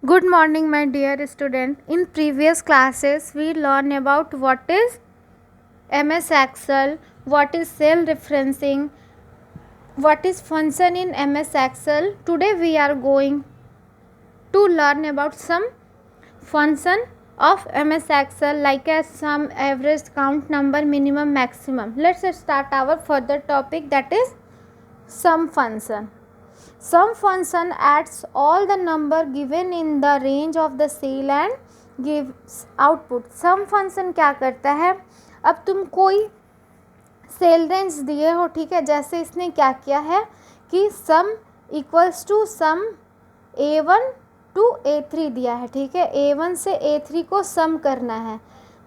Good morning, my dear student. In previous classes, we learned about what is MS Excel, what is cell referencing, what is function in MS Excel. Today, we are going to learn about some function of MS Excel like as sum, average, count, number, minimum, maximum. Let's start our further topic, that is sum function. Sum function adds all the number given in the range of the cell and gives output. Sum function क्या करता है, अब तुम कोई cell range दिए हो, ठीक है, जैसे इसने क्या किया है कि sum equals to sum A1 to A3 दिया है, ठीक है, A1 से A3 को सम करना है।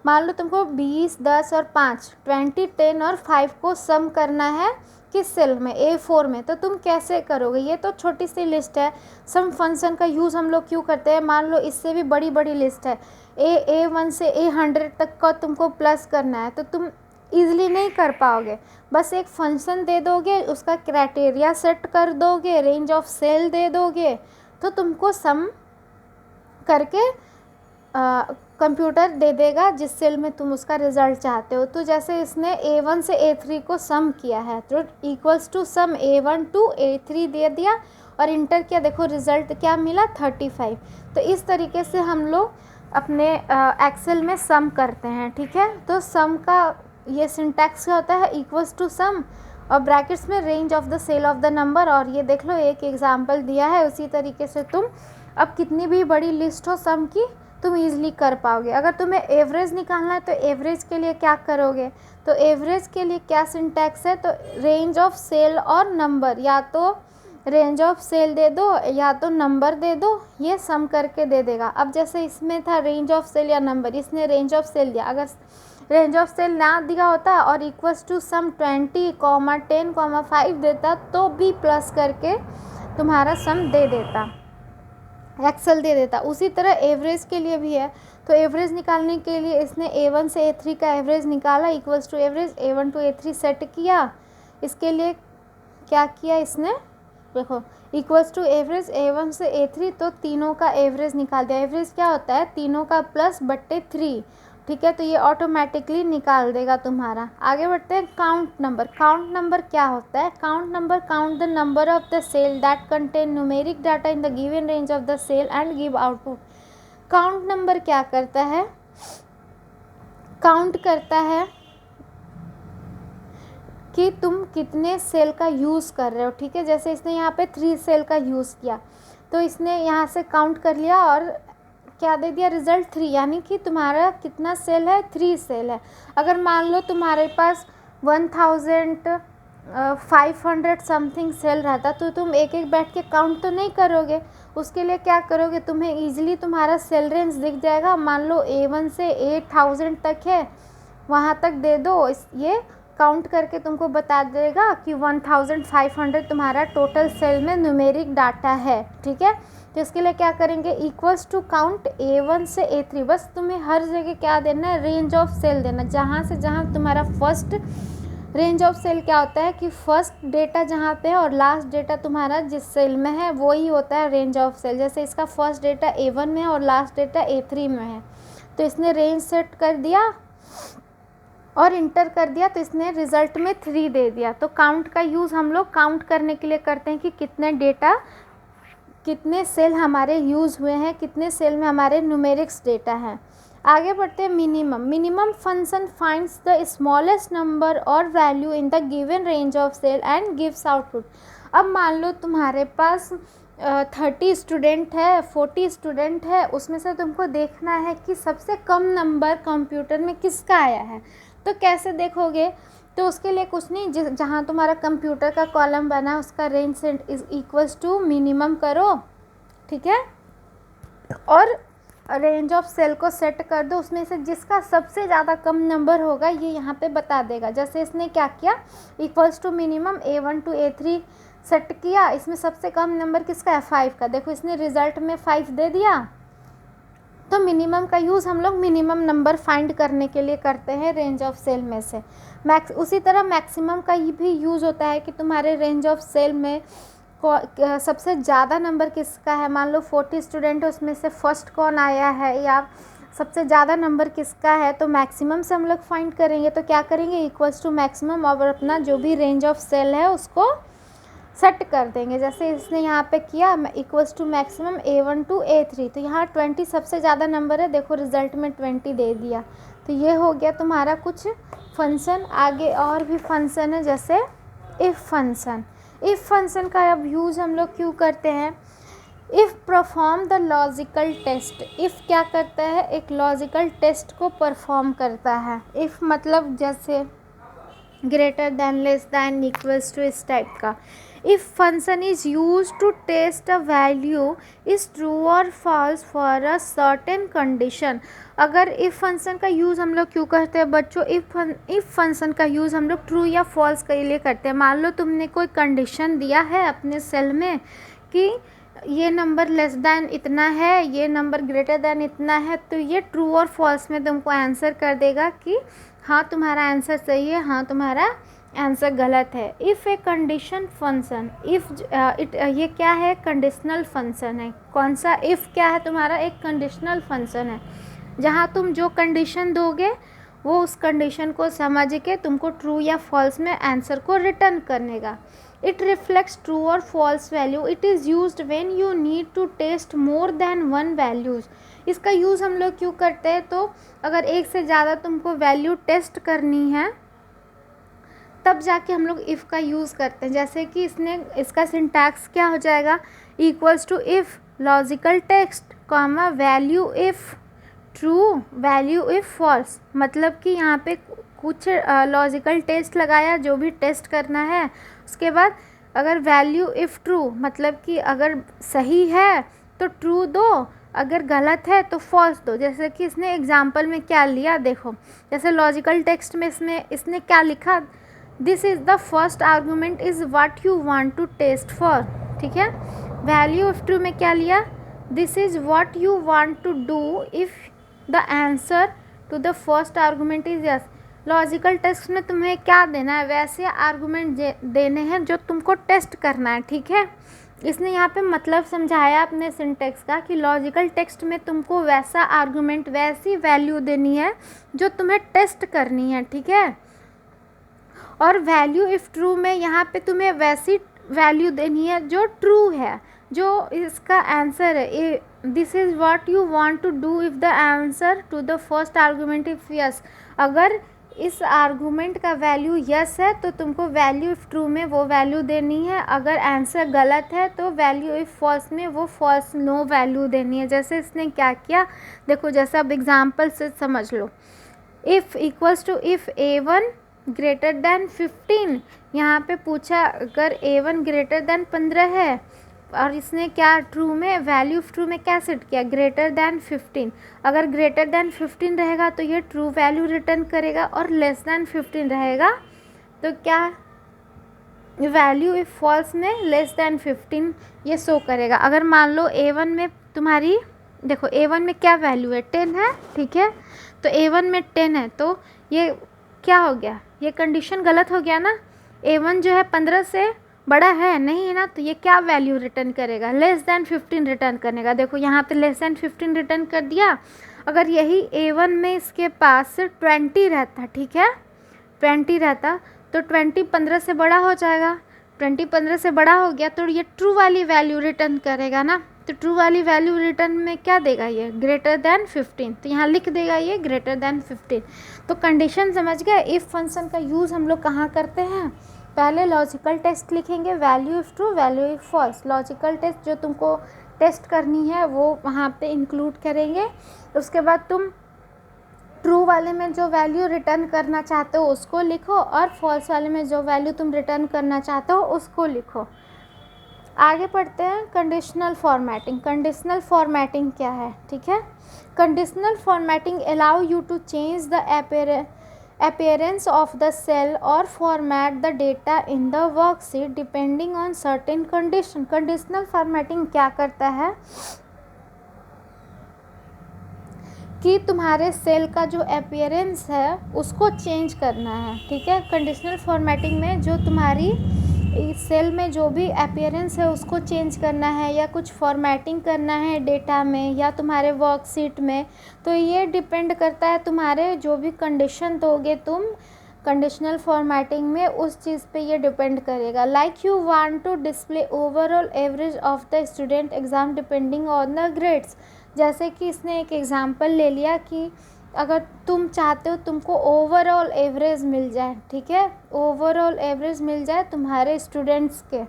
मान लो तुमको 20, 10 और 5, 20, 10 और 5 को सम करना है किस सेल में, A4 में। तो तुम कैसे करोगे, ये तो छोटी सी लिस्ट है। सम फंक्शन का यूज़ हम लोग क्यों करते हैं, मान लो इससे भी बड़ी बड़ी लिस्ट है, A1 से A100 तक का तुमको प्लस करना है, तो तुम ईजिली नहीं कर पाओगे। बस एक फंक्शन दे दोगे, उसका क्राइटेरिया सेट कर दोगे, रेंज ऑफ सेल दे दोगे, तो तुमको सम करके कंप्यूटर दे देगा जिस सेल में तुम उसका रिज़ल्ट चाहते हो। तो जैसे इसने A1 से A3 को सम किया है, तो equals to sum A1 to A3 दे दिया और इंटर किया, देखो रिज़ल्ट क्या मिला, 35। तो इस तरीके से हम लोग अपने एक्सेल में सम करते हैं, ठीक है। तो सम का ये सिंटैक्स क्या होता है, इक्वल्स टू सम और ब्रैकेट्स में range of the cell of the number. और ये देख लो एक एग्जाम्पल दिया है, उसी तरीके से तुम अब कितनी भी बड़ी लिस्ट हो सम की तुम ईजिली कर पाओगे। अगर तुम्हें एवरेज निकालना है तो एवरेज के लिए क्या करोगे, तो एवरेज के लिए क्या सिंटैक्स है, तो रेंज ऑफ सेल और नंबर, या तो रेंज ऑफ सेल दे दो या तो नंबर दे दो, ये सम करके दे देगा। अब जैसे इसमें था रेंज ऑफ सेल या नंबर, इसने रेंज ऑफ सेल दिया, अगर रेंज ऑफ सेल ना दिया होता और इक्वल्स टू सम 20, 10, 5 देता तो भी प्लस करके तुम्हारा सम दे देता, एक्सेल दे देता। उसी तरह एवरेज के लिए भी है, तो एवरेज निकालने के लिए इसने A1 से A3 का एवरेज निकाला, equals to average A1 to A3 set किया। इसके लिए क्या किया इसने, देखो इक्वल्स टू एवरेज A1 से A3, तो तीनों का एवरेज निकाल दिया। एवरेज क्या होता है, तीनों का प्लस बट्टे 3, ठीक है, तो ये ऑटोमेटिकली निकाल देगा तुम्हारा। आगे बढ़ते हैं, काउंट नंबर। काउंट नंबर क्या होता है, count number count the number of the cell that contain numeric data in the given range of the cell and give output. Count number क्या करता है, काउंट करता है कि तुम कितने सेल का यूज़ कर रहे हो, ठीक है। जैसे इसने यहाँ पे 3 सेल का यूज़ किया, तो इसने यहाँ से काउंट कर लिया और क्या दे दिया, रिज़ल्ट 3, यानी कि तुम्हारा कितना सेल है, 3 सेल है। अगर मान लो तुम्हारे पास 1500 समथिंग सेल रहता तो तुम एक एक बैठ के काउंट तो नहीं करोगे। उसके लिए क्या करोगे, तुम्हें ईजिली तुम्हारा सेल रेंज दिख जाएगा। मान लो A1 से 8000 तक है, वहाँ तक दे दो, ये काउंट करके तुमको बता देगा कि 1500 तुम्हारा टोटल सेल में न्यूमेरिक डाटा है, ठीक है। तो इसके लिए क्या करेंगे, इक्वल्स टू काउंट A1 से A3, बस तुम्हें हर जगह क्या देना है, रेंज ऑफ सेल देना। जहाँ से जहाँ तुम्हारा फर्स्ट रेंज ऑफ सेल क्या होता है कि फर्स्ट डेटा जहाँ पे है और लास्ट डेटा तुम्हारा जिस सेल में है वो ही होता है रेंज ऑफ सेल। जैसे इसका फर्स्ट डेटा A1 में है और लास्ट डेटा A3 में है, तो इसने रेंज सेट कर दिया और इंटर कर दिया, तो इसने रिज़ल्ट में 3 दे दिया। तो काउंट का यूज़ हम लोग काउंट करने के लिए करते हैं कि कितने डेटा, कितने सेल हमारे यूज़ हुए हैं, कितने सेल में हमारे न्यूमेरिक्स डेटा है। आगे बढ़ते हैं, minimum. Minimum function finds the smallest number और value in the given range of cell and gives output. अब मान लो तुम्हारे पास 30 स्टूडेंट है, 40 स्टूडेंट है, उसमें से तुमको देखना है कि सबसे कम नंबर कंप्यूटर में किसका आया है। तो कैसे देखोगे, तो उसके लिए कुछ नहीं, जहाँ तुम्हारा कंप्यूटर का कॉलम बना है उसका range set is equals to minimum करो, ठीक है, और रेंज ऑफ सेल को सेट कर दो। उसमें से जिसका सबसे ज़्यादा कम नंबर होगा ये यहाँ पे बता देगा। जैसे इसने क्या किया, equals to minimum A1 to A3 set किया, इसमें सबसे कम नंबर किसका है, 5 का। देखो इसने रिज़ल्ट में 5 दे दिया। तो मिनिमम का यूज़ हम लोग मिनिमम नंबर फाइंड करने के लिए करते हैं रेंज ऑफ सेल में से। उसी तरह मैक्सिमम का भी यूज़ होता है कि तुम्हारे रेंज ऑफ सेल में सबसे ज़्यादा नंबर किसका है, मान लो 40 स्टूडेंट है उसमें से फर्स्ट कौन आया है या सबसे ज़्यादा नंबर किसका है, तो मैक्सिमम से हम लोग फाइंड करेंगे। तो क्या करेंगे, इक्वल्स टू मैक्सिमम और अपना जो भी रेंज ऑफ सेल है उसको सेट कर देंगे। जैसे इसने यहाँ पे किया equals to maximum A1 to A3, तो यहाँ 20 सबसे ज़्यादा नंबर है, देखो रिजल्ट में 20 दे दिया। तो ये हो गया तुम्हारा कुछ फंक्शन। आगे और भी फंक्शन है, जैसे इफ़ फंक्शन। इफ़ फंक्शन का अब यूज़ हम लोग क्यों करते हैं, if perform the logical test. If क्या करता है, एक लॉजिकल टेस्ट को परफॉर्म करता है। इफ़ मतलब जैसे greater than, less than, equals to, इस टाइप का। If function is use to test a value is true और false for a certain condition. अगर इफ़ फंक्शन का यूज़ हम लोग क्यों करते हैं बच्चों, इफ़ फंक्शन का यूज़ हम लोग ट्रू या फॉल्स के लिए करते हैं। मान लो तुमने कोई कंडीशन दिया है अपने सेल में कि ये नंबर लेस दैन इतना है, ये नंबर ग्रेटर दैन इतना है, तो ये ट्रू और फॉल्स में तुमको आंसर कर देगा कि हाँ तुम्हारा आंसर सही है, हाँ तुम्हारा आंसर गलत है। If a condition function, if ये क्या है, कंडीशनल फंक्शन है। कौन सा, इफ़ क्या है तुम्हारा, एक कंडीशनल फंक्शन है, जहाँ तुम जो कंडीशन दोगे वो उस कंडीशन को समझ के तुमको ट्रू या फॉल्स में आंसर को रिटर्न करने का। इट रिफ्लेक्ट्स ट्रू और false value. It is used when you need to test more than one values. इसका यूज़ हम लोग क्यों करते हैं, तो अगर एक से ज़्यादा तुमको वैल्यू टेस्ट करनी है तब जाके हम लोग इफ़ का यूज़ करते हैं। जैसे कि इसका सिंटैक्स क्या हो जाएगा, equals to if logical text comma value if true, value if false. मतलब कि यहाँ पे कुछ लॉजिकल टेस्ट लगाया, जो भी टेस्ट करना है, उसके बाद अगर वैल्यू इफ़ ट्रू मतलब कि अगर सही है तो ट्रू दो, अगर गलत है तो फॉल्स दो। जैसे कि इसने एग्जाम्पल में क्या लिया देखो, जैसे लॉजिकल टेक्स्ट में इसने क्या लिखा, this is the first argument is what you want to test for, ठीक है। वैल्यू इफ़ ट्रू में क्या लिया, this is what you want to do if the answer to the first argument is yes. Logical test में तुम्हें क्या देना है, वैसे आर्गूमेंट देने हैं जो तुमको टेस्ट करना है, ठीक है। इसने यहाँ पे मतलब समझाया अपने सिंटेक्स का कि लॉजिकल टेक्स्ट में तुमको वैसा आर्गूमेंट, वैसी वैल्यू देनी है जो तुम्हें टेस्ट करनी है, ठीक है। और वैल्यू इफ़ ट्रू में यहाँ पे तुम्हें वैसी वैल्यू देनी है जो ट्रू है, जो इसका आंसर है। This is what you want to do if the answer to the first argument if yes. अगर इस आर्गूमेंट का वैल्यू यस है तो तुमको वैल्यू इफ़ ट्रू में वो वैल्यू देनी है, अगर आंसर गलत है तो वैल्यू इफ़ फॉल्स में वो फॉल्स नो वैल्यू देनी है। जैसे इसने क्या किया देखो, जैसे अब एग्जांपल से समझ लो। If equals to if A1 greater than 15, यहाँ पे पूछा अगर A1 ग्रेटर दैन 15 है और इसने क्या ट्रू में वैल्यू ट्रू में क्या सेट किया, ग्रेटर दैन 15। अगर ग्रेटर दैन 15 रहेगा तो ये ट्रू वैल्यू रिटर्न करेगा, और लेस दैन 15 रहेगा तो क्या वैल्यू इफ फॉल्स में लेस दैन 15 ये शो करेगा। अगर मान लो A1 में तुम्हारी देखो A1 में क्या वैल्यू है, 10 है, ठीक है। तो A1 में 10 है तो ये क्या हो गया, ये कंडीशन गलत हो गया ना। A1 जो है 15 से बड़ा है नहीं है ना, तो ये क्या वैल्यू रिटर्न करेगा, लेस दैन 15 रिटर्न करने का। देखो यहाँ पे लेस दैन 15 रिटर्न कर दिया। अगर यही A1 में इसके पास 20 रहता, ठीक है, 20 रहता तो 20 15 से बड़ा हो जाएगा। 20 15 से बड़ा हो गया तो ये ट्रू वाली वैल्यू रिटर्न करेगा ना। तो ट्रू वाली वैल्यू रिटर्न में क्या देगा, ये ग्रेटर दैन 15, तो यहाँ लिख देगा ये ग्रेटर दैन 15। तो कंडीशन समझ गए। इफ़ फंक्शन का यूज़ हम लोग कहाँ करते हैं, पहले लॉजिकल टेस्ट लिखेंगे, value if true value if false. Logical test जो तुमको टेस्ट करनी है वो वहाँ पे इंक्लूड करेंगे। उसके बाद तुम ट्रू वाले में जो वैल्यू रिटर्न करना चाहते हो उसको लिखो, और फॉल्स वाले में जो वैल्यू तुम रिटर्न करना चाहते हो उसको लिखो। आगे पढ़ते हैं कंडीशनल फॉर्मेटिंग। कंडीशनल फॉर्मेटिंग क्या है, ठीक है। Conditional formatting allow you to change the appearance of the cell or format the data in the worksheet depending on certain condition। conditional formatting क्या करता है कि तुम्हारे सेल का जो अपीयरेंस है उसको चेंज करना है, ठीक है। कंडीशनल फॉर्मेटिंग में जो तुम्हारी इस सेल में जो भी अपीयरेंस है उसको चेंज करना है या कुछ फॉर्मेटिंग करना है डेटा में या तुम्हारे वर्कशीट में, तो ये डिपेंड करता है तुम्हारे जो भी कंडीशन दोगे तुम कंडीशनल फॉर्मेटिंग में, उस चीज़ पे ये डिपेंड करेगा। Like you want to display overall average of the student exam depending on the grades. जैसे कि इसने एक एग्ज़ाम्पल ले लिया कि अगर तुम चाहते हो तुमको ओवरऑल एवरेज मिल जाए, ठीक है, ओवरऑल एवरेज मिल जाए तुम्हारे स्टूडेंट्स के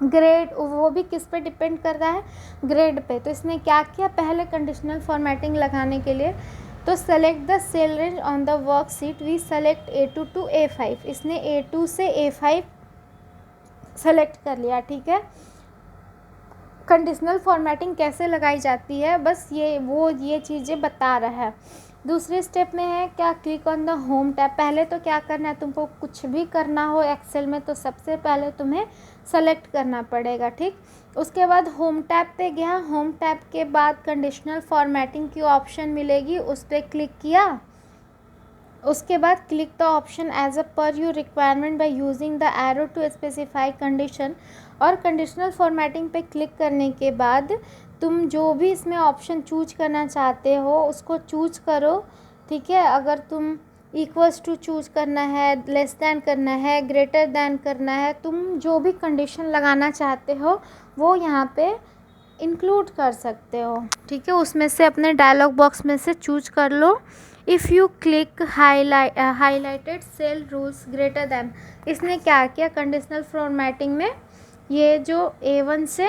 ग्रेड, वो भी किस पे डिपेंड कर रहा है, ग्रेड पे। तो इसने क्या किया, पहले कंडीशनल फॉर्मेटिंग लगाने के लिए तो select the cell range on the worksheet, we select A2 to A5। इसने A2 से A5 सेलेक्ट कर लिया, ठीक है। कंडीशनल फॉर्मेटिंग कैसे लगाई जाती है बस ये चीज़ें बता रहा है। दूसरे स्टेप में है क्या, click on the home tab. पहले तो क्या करना है, तुमको कुछ भी करना हो एक्सेल में तो सबसे पहले तुम्हें सेलेक्ट करना पड़ेगा, ठीक। उसके बाद होम टैब पे गया, होम टैब के बाद कंडीशनल फॉर्मेटिंग की ऑप्शन मिलेगी, उस पर क्लिक किया। उसके बाद click the option as a per your requirement by using the arrow to specify condition. और कंडीशनल फॉर्मेटिंग पे क्लिक करने के बाद तुम जो भी इसमें ऑप्शन चूज करना चाहते हो उसको चूज करो, ठीक है। अगर तुम इक्वल्स टू चूज करना है, लेस दैन करना है, ग्रेटर दैन करना है, तुम जो भी कंडीशन लगाना चाहते हो वो यहाँ पे इंक्लूड कर सकते हो, ठीक है। उसमें से अपने डायलॉग बॉक्स में से चूज कर लो। If you click highlighted cell rules greater than, इसने क्या किया, कंडीशनल फॉर्मेटिंग में ये जो A1 से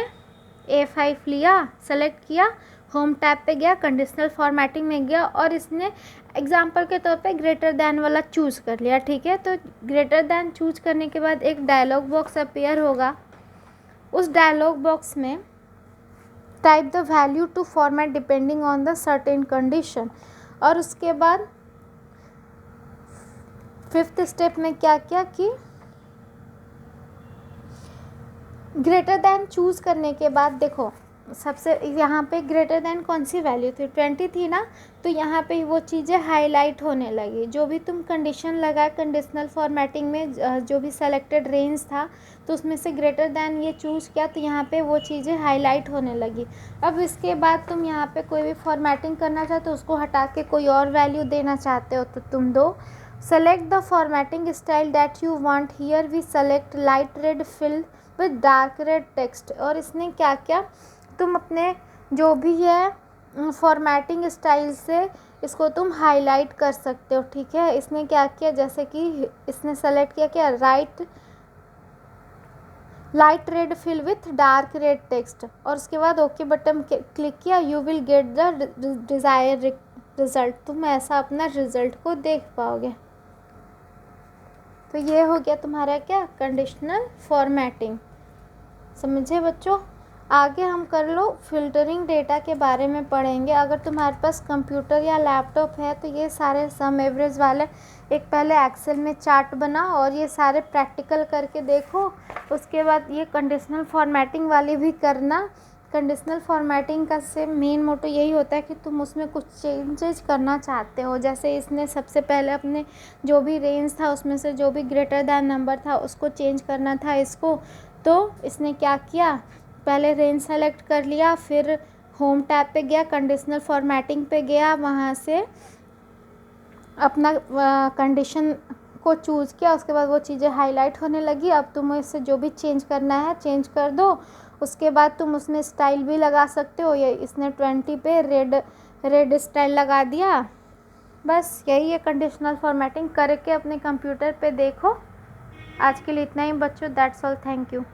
A5 लिया, सेलेक्ट किया, होम टैब पे गया, कंडीशनल फॉर्मेटिंग में गया और इसने एग्जांपल के तौर पे ग्रेटर दैन वाला चूज़ कर लिया, ठीक है। तो ग्रेटर दैन चूज करने के बाद एक डायलॉग बॉक्स अपीयर होगा, उस डायलॉग बॉक्स में type the value to format depending on the certain condition. और उसके बाद 5th स्टेप में क्या किया कि ग्रेटर दैन चूज़ करने के बाद देखो सबसे यहाँ पे ग्रेटर दैन कौन सी वैल्यू थी, 20 थी ना, तो यहाँ पे वो चीज़ें हाईलाइट होने लगी। जो भी तुम कंडीशन लगा कंडीशनल फॉर्मेटिंग में जो भी सेलेक्टेड रेंज था तो उसमें से ग्रेटर दैन ये चूज़ किया तो यहाँ पे वो चीज़ें हाईलाइट होने लगी। अब इसके बाद तुम यहाँ पे कोई भी फॉर्मेटिंग करना चाहते हो, उसको हटा के कोई और वैल्यू देना चाहते हो तो तुम दो। Select the formatting style that you want, here we select light red fill with dark red text. और इसने क्या किया, तुम अपने जो भी है फॉर्मेटिंग स्टाइल से इसको तुम हाईलाइट कर सकते हो, ठीक है। इसने क्या किया, जैसे कि इसने सेलेक्ट किया क्या, light red fill with dark red text और उसके बाद ओके बटन क्लिक किया, you will get the desire result. तुम ऐसा अपना रिजल्ट को देख पाओगे। तो ये हो गया तुम्हारा क्या, कंडीशनल फॉर्मेटिंग। समझे बच्चों। आगे हम कर लो फिल्टरिंग डेटा के बारे में पढ़ेंगे। अगर तुम्हारे पास कंप्यूटर या लैपटॉप है तो ये सारे सम एवरेज वाले एक पहले एक्सेल में चार्ट बनाओ और ये सारे प्रैक्टिकल करके देखो। उसके बाद ये कंडीशनल फॉर्मेटिंग वाली भी करना। कंडीशनल फॉर्मेटिंग का से मेन मोटो यही होता है कि तुम उसमें कुछ चेंजेस करना चाहते हो। जैसे इसने सबसे पहले अपने जो भी रेंज था उसमें से जो भी ग्रेटर दैन नंबर था उसको चेंज करना था इसको, तो इसने क्या किया, पहले रेंज सेलेक्ट कर लिया, फिर होम टैब पे गया, कंडीशनल फॉर्मेटिंग पे गया, वहाँ से अपना कंडीशन को चूज़ किया। उसके बाद वो चीज़ें हाईलाइट होने लगी। अब तुम इससे जो भी चेंज करना है चेंज कर दो। उसके बाद तुम उसमें स्टाइल भी लगा सकते हो। ये इसने 20 पे रेड स्टाइल लगा दिया। बस यही है कंडीशनल फॉर्मेटिंग। करके अपने कंप्यूटर पे देखो। आज के लिए इतना ही बच्चों, दैट्स ऑल, थैंक यू।